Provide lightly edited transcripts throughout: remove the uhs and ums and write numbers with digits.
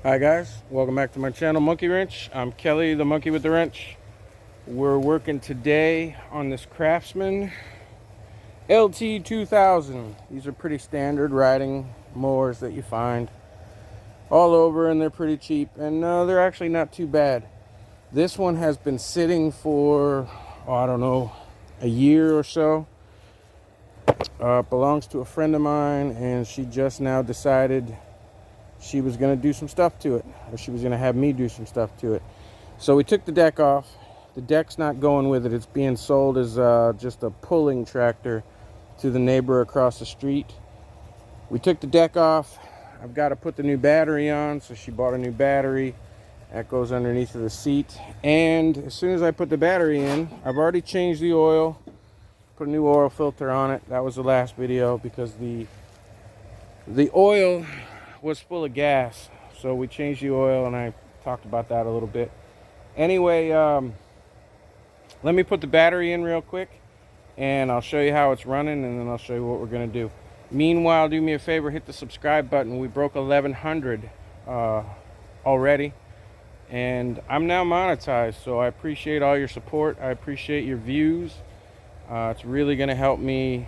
Hi guys, welcome back to my channel, Monkey Wrench. I'm Kelly, the monkey with the wrench. We're working today on this Craftsman LT2000. These are pretty standard riding mowers that you find all over, and they're pretty cheap, and they're actually not too bad. This one has been sitting for, I don't know, a year or so. Belongs to a friend of mine, and she just now decided she was going to do some stuff to it, or she was going to have me do some stuff to it. So we took the deck off. The deck's not going with it. It's being sold as just a pulling tractor to the neighbor across the street. We took the deck off. I've got to put the new battery on, so she bought a new battery. That goes underneath of the seat. And as soon as I put the battery in, I've already changed the oil, put a new oil filter on it. That was the last video because the oil was full of gas, so we changed the oil, and I talked about that a little bit. Anyway, let me put the battery in real quick, and I'll show you how it's running, and then I'll show you what we're gonna do. Meanwhile, do me a favor, hit the subscribe button. We broke 1100 already, and I'm now monetized, so I appreciate all your support. I appreciate your views. It's really gonna help me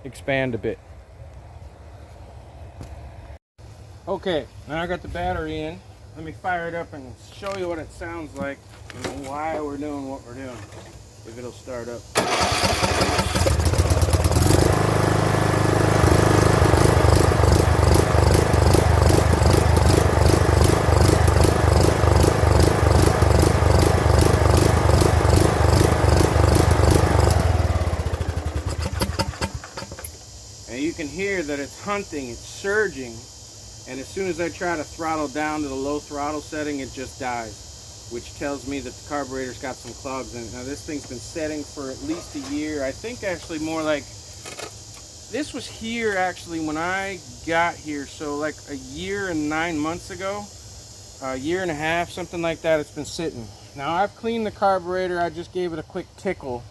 expand a bit. Okay, now I got the battery in. Let me fire it up and show you what it sounds like and why we're doing what we're doing. If it'll start up. And you can hear that it's hunting, it's surging. And as soon as I try to throttle down to the low throttle setting, it just dies, which tells me that the carburetor's got some clogs in it. Now this thing's been setting for at least a year. I think actually more like, this was here actually when I got here. So like a year and 9 months ago, a year and a half, something like that, it's been sitting. Now I've cleaned the carburetor. I just gave it a quick tickle,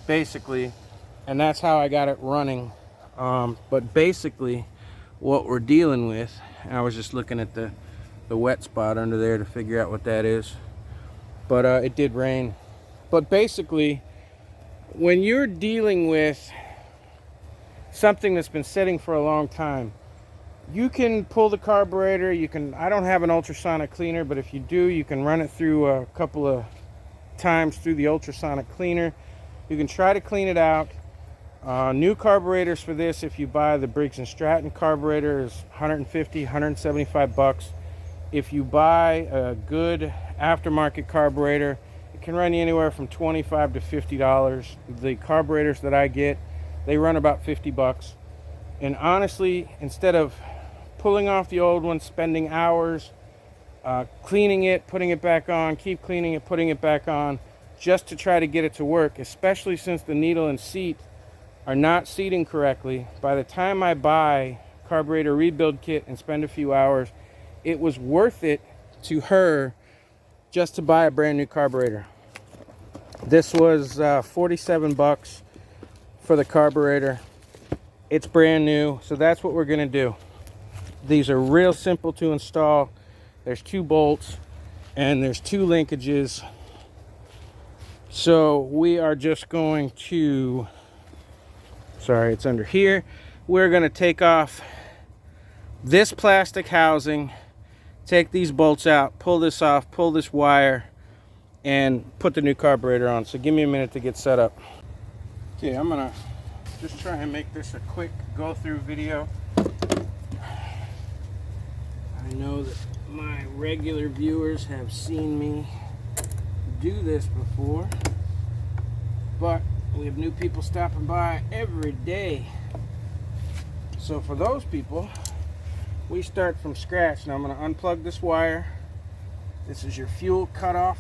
basically, and that's how I got it running. But basically, what we're dealing with, I was just looking at the wet spot under there to figure out what that is, but it did rain. But basically, when you're dealing with something that's been sitting for a long time, you can pull the carburetor. You can, I don't have an ultrasonic cleaner, but if you do, you can run it through a couple of times through the ultrasonic cleaner. You can try to clean it out. New carburetors for this, if you buy the Briggs & Stratton carburetor, is 150, 175 bucks. If you buy a good aftermarket carburetor, it can run you anywhere from $25 to $50. The carburetors that I get, they run about 50 bucks. And honestly, instead of pulling off the old one, spending hours cleaning it, putting it back on, keep cleaning it, putting it back on, just to try to get it to work, especially since the needle and seat are not seating correctly, by the time I buy carburetor rebuild kit and spend a few hours, it was worth it to her just to buy a brand new carburetor. This was 47 bucks for the carburetor. It's brand new, so that's what we're gonna do. These are real simple to install. There's 2 bolts and there's 2 linkages. So we are just going to, sorry, it's under here. We're going to take off this plastic housing, take these bolts out, pull this off, pull this wire, and put the new carburetor on. So give me a minute to get set up. Okay, I'm going to just try and make this a quick go-through video. I know that my regular viewers have seen me do this before, but we have new people stopping by every day. So for those people, we start from scratch. Now I'm going to unplug this wire. This is your fuel cutoff.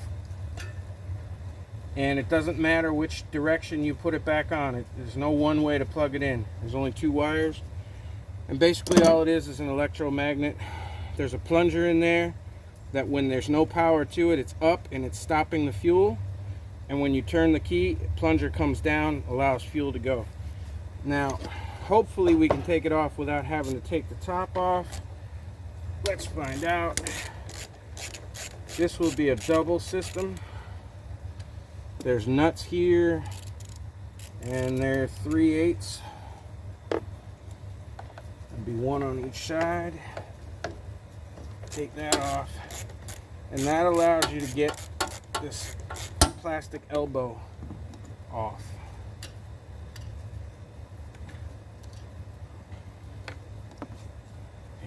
And it doesn't matter which direction you put it back on. There's no one way to plug it in. There's only 2 wires. And basically all it is an electromagnet. There's a plunger in there that when there's no power to it, it's up and it's stopping the fuel. And when you turn the key, plunger comes down, allows fuel to go. Now, hopefully we can take it off without having to take the top off. Let's find out. This will be a double system. There's nuts here, and they're 3/8. There'll be one on each side. Take that off, and that allows you to get this plastic elbow off.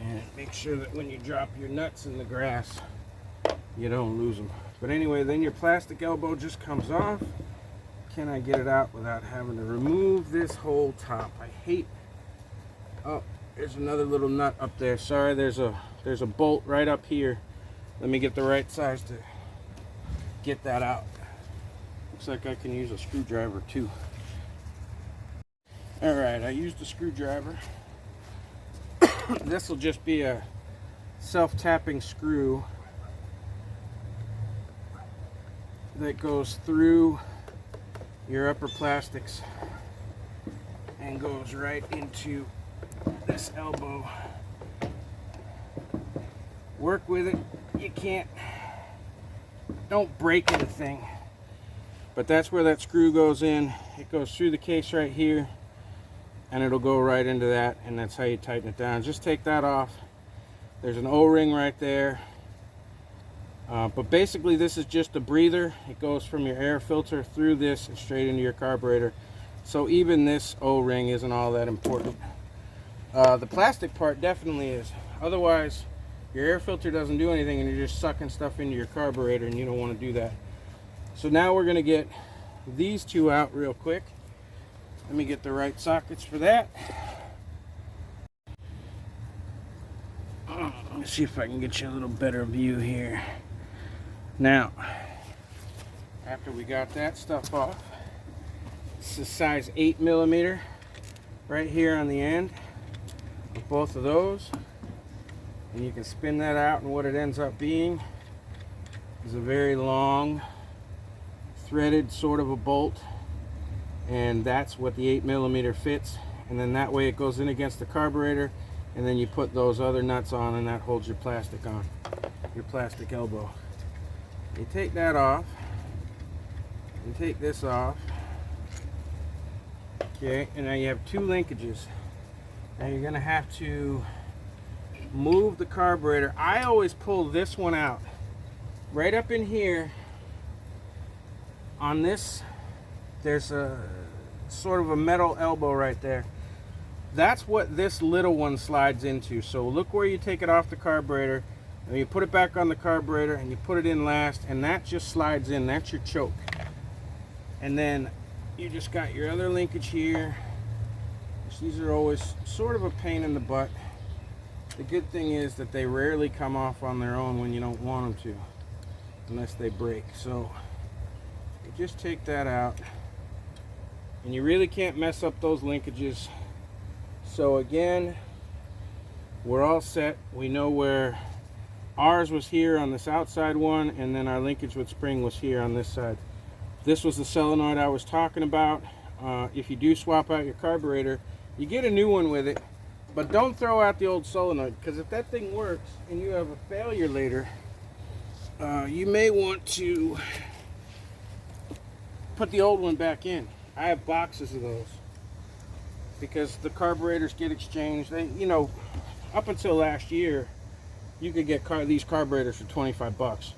And make sure that when you drop your nuts in the grass, you don't lose them. But anyway, then your plastic elbow just comes off. Can I get it out without having to remove this whole top? I hate... Oh, there's another little nut up there. Sorry, there's a bolt right up here. Let me get the right size to get that out. Looks like I can use a screwdriver too. Alright, I used a screwdriver. This will just be a self-tapping screw that goes through your upper plastics and goes right into this elbow. Work with it. You can't, don't break anything, but that's where that screw goes in. It goes through the case right here, and it'll go right into that, and that's how you tighten it down. Just take that off. There's an O-ring right there. But basically this is just a breather. It goes from your air filter through this and straight into your carburetor. So even this O-ring isn't all that important. The plastic part definitely is. Otherwise, your air filter doesn't do anything and you're just sucking stuff into your carburetor, and you don't want to do that. So now we're going to get these two out real quick. Let me get the right sockets for that. Let me see if I can get you a little better view here. Now, after we got that stuff off, this is size 8mm right here on the end of both of those. And you can spin that out, and what it ends up being is a very long threaded sort of a bolt, and that's what the 8mm fits. And then that way it goes in against the carburetor, and then you put those other nuts on, and that holds your plastic on, your plastic elbow. You take that off and take this off. Okay, and now you have two linkages. Now you're going to have to move the carburetor. I always pull this one out. Right up in here on this, there's a sort of a metal elbow right there. That's what this little one slides into. So look where you take it off the carburetor, and you put it back on the carburetor, and you put it in last, and that just slides in. That's your choke. And then you just got your other linkage here. These are always sort of a pain in the butt. The good thing is that they rarely come off on their own when you don't want them to, unless they break. So you just take that out, and you really can't mess up those linkages. So again, we're all set. We know where ours was here on this outside one, and then our linkage with spring was here on this side. This was the solenoid I was talking about. If you do swap out your carburetor, you get a new one with it, but don't throw out the old solenoid, because if that thing works and you have a failure later, you may want to put the old one back in. I have boxes of those because the carburetors get exchanged. They, you know, up until last year, you could get these carburetors for 25 bucks.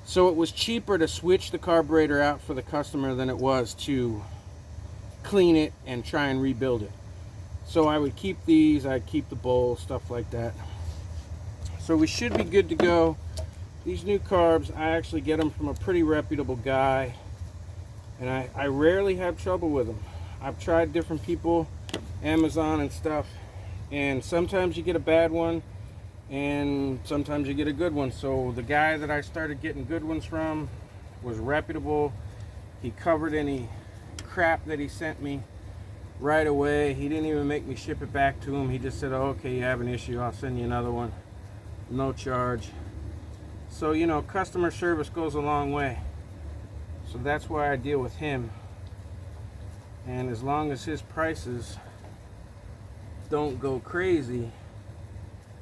So it was cheaper to switch the carburetor out for the customer than it was to clean it and try and rebuild it. So I would keep these, I'd keep the bowl, stuff like that. So we should be good to go. These new carbs, I actually get them from a pretty reputable guy, and I rarely have trouble with them. I've tried different people, Amazon and stuff, and sometimes you get a bad one and sometimes you get a good one. So the guy that I started getting good ones from was reputable. He covered any crap that he sent me right away. He didn't even make me ship it back to him. He just said, oh, okay, you have an issue, I'll send you another one, no charge. So, you know, customer service goes a long way. So that's why I deal with him. And as long as his prices don't go crazy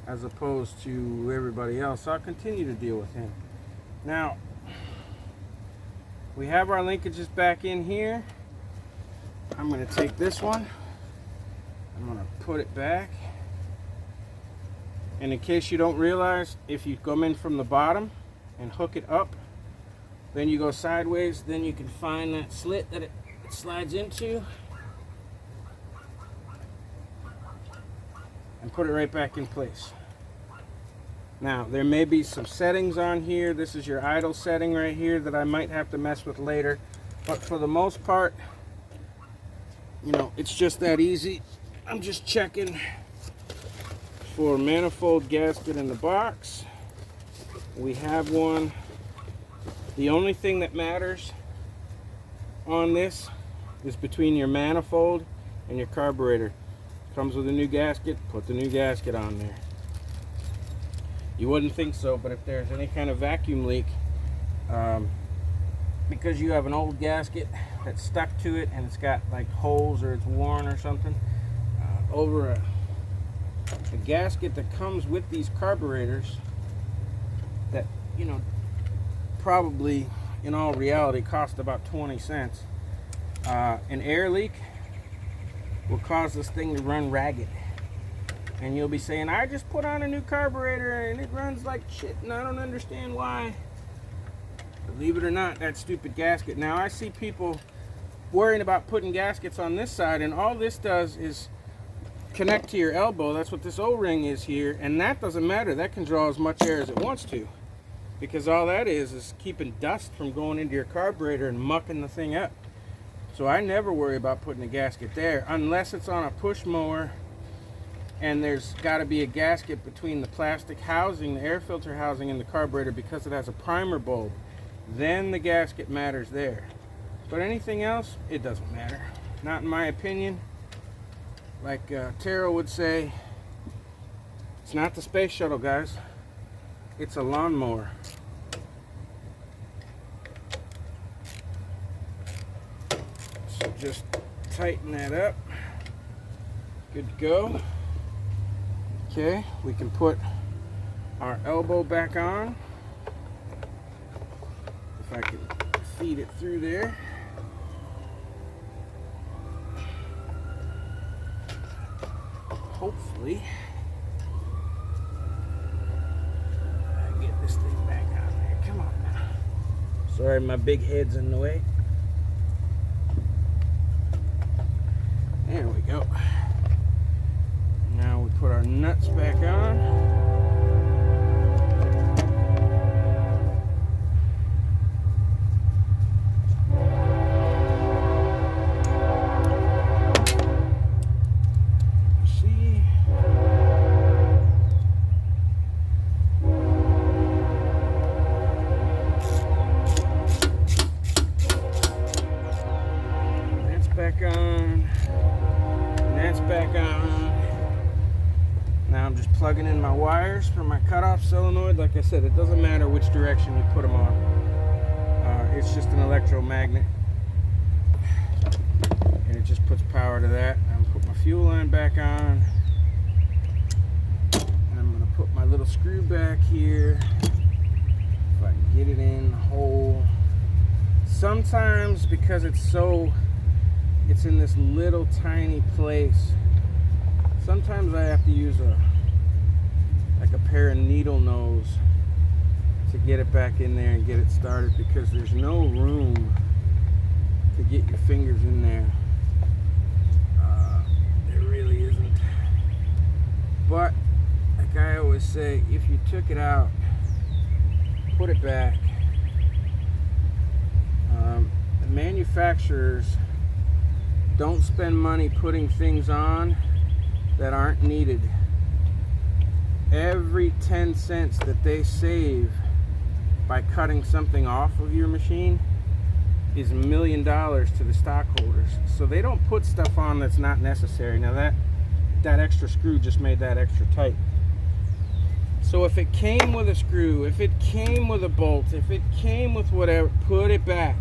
as opposed to everybody else, I'll continue to deal with him. Now, we have our linkages back in here. I'm going to take this one. I'm going to put it back. And in case you don't realize, if you come in from the bottom and hook it up, then you go sideways, then you can find that slit that it slides into and put it right back in place. Now, there may be some settings on here. This is your idle setting right here that I might have to mess with later. But for the most part, you know, it's just that easy. I'm just checking for manifold gasket in the box. We have one. The only thing that matters on this is between your manifold and your carburetor. Comes with a new gasket, put the new gasket on there. You wouldn't think so, but if there's any kind of vacuum leak, because you have an old gasket that's stuck to it and it's got like holes or it's worn or something, over a gasket that comes with these carburetors that, you know, probably in all reality cost about 20 cents. An air leak will cause this thing to run ragged. And you'll be saying, I just put on a new carburetor and it runs like shit and I don't understand why. Believe it or not, that stupid gasket. Now I see people worrying about putting gaskets on this side, and all this does is connect to your elbow. That's what this O-ring is here, and that doesn't matter. That can draw as much air as it wants to, because all that is keeping dust from going into your carburetor and mucking the thing up. So I never worry about putting a gasket there unless it's on a push mower and there's got to be a gasket between the plastic housing, the air filter housing, and the carburetor because it has a primer bulb. Then the gasket matters there. But anything else, it doesn't matter. Not in my opinion. Like Tara would say, it's not the space shuttle, guys. It's a lawnmower. So just tighten that up. Good to go. Okay, we can put our elbow back on. If I can feed it through there. Hopefully, I get this thing back on there. Come on now. Sorry, my big head's in the way. There we go. Now we put our nuts back on. Back on, and that's back on. Now I'm just plugging in my wires for my cutoff solenoid. Like I said, it doesn't matter which direction you put them on. It's just an electromagnet, and it just puts power to that. I'm gonna put my fuel line back on, and I'm gonna put my little screw back here if I can get it in the hole. Sometimes because it's in this little tiny place, sometimes I have to use like a pair of needle nose to get it back in there and get it started, because there's no room to get your fingers in there. There really isn't. But like I always say, if you took it out, put it back. The manufacturers don't spend money putting things on that aren't needed. Every 10 cents that they save by cutting something off of your machine is $1 million to the stockholders. So they don't put stuff on that's not necessary. Now that extra screw just made that extra tight. So if it came with a screw, if it came with a bolt, if it came with whatever, put it back.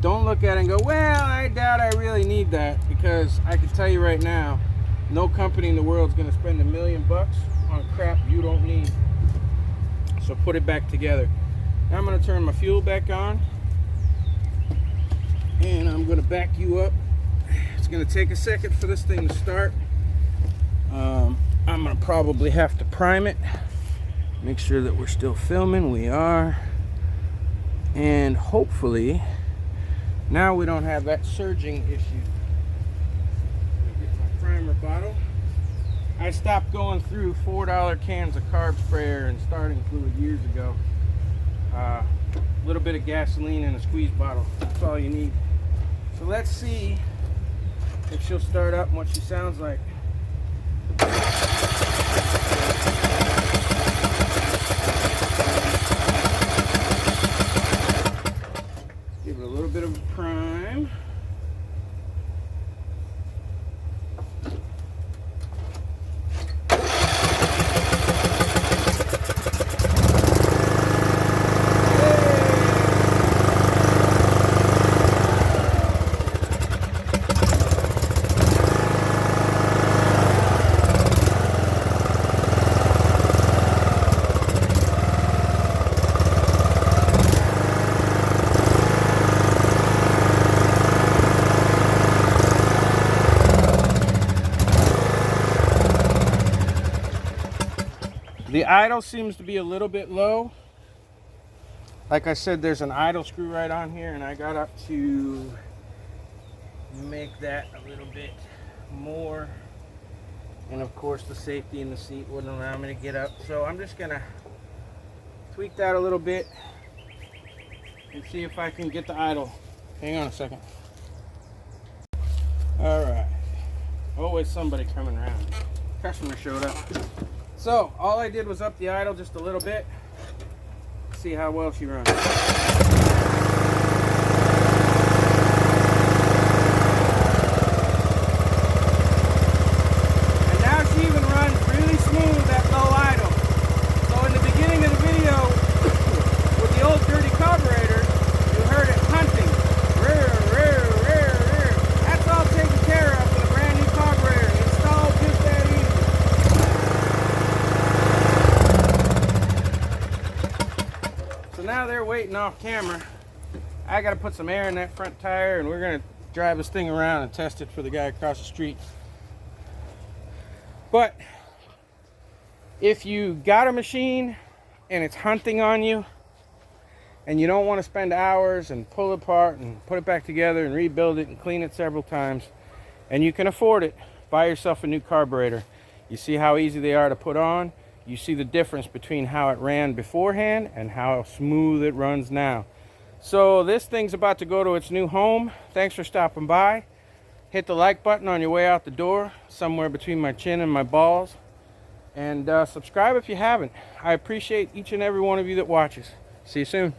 Don't look at it and go, well, I doubt I really need that, because I can tell you right now, no company in the world is going to spend $1 million on crap you don't need. So put it back together. Now I'm going to turn my fuel back on, and I'm going to back you up. It's going to take a second for this thing to start. I'm going to probably have to prime it, make sure that we're still filming. We are. And hopefully now we don't have that surging issue. Get my primer bottle. I stopped going through $4 cans of carb sprayer and starting fluid years ago. A little bit of gasoline and a squeeze bottle. That's all you need. So let's see if she'll start up and what she sounds like. Give it a little bit of a prime. The idle seems to be a little bit low. Like I said, there's an idle screw right on here, and I got up to make that a little bit more. And of course, the safety in the seat wouldn't allow me to get up. So I'm just gonna tweak that a little bit and see if I can get the idle. Hang on a second. All right. Always somebody coming around. Customer showed up. So all I did was up the idle just a little bit. See how well she runs. And now she even runs really smooth at low idle. So in the beginning of the video with the old dirty carburetor, you heard it hunting. Rear, rear, rear, rear. That's all taken care of with a brand new carburetor. Installed just that easy. So now they're waiting off camera. I got to put some air in that front tire, and we're going to drive this thing around and test it for the guy across the street. But if you got a machine and it's hunting on you, and you don't want to spend hours and pull it apart and put it back together and rebuild it and clean it several times, and you can afford it, buy yourself a new carburetor. You see how easy they are to put on. You see the difference between how it ran beforehand and how smooth it runs now. So this thing's about to go to its new home. Thanks for stopping by. Hit the like button on your way out the door, somewhere between my chin and my balls. And subscribe if you haven't. I appreciate each and every one of you that watches. See you soon.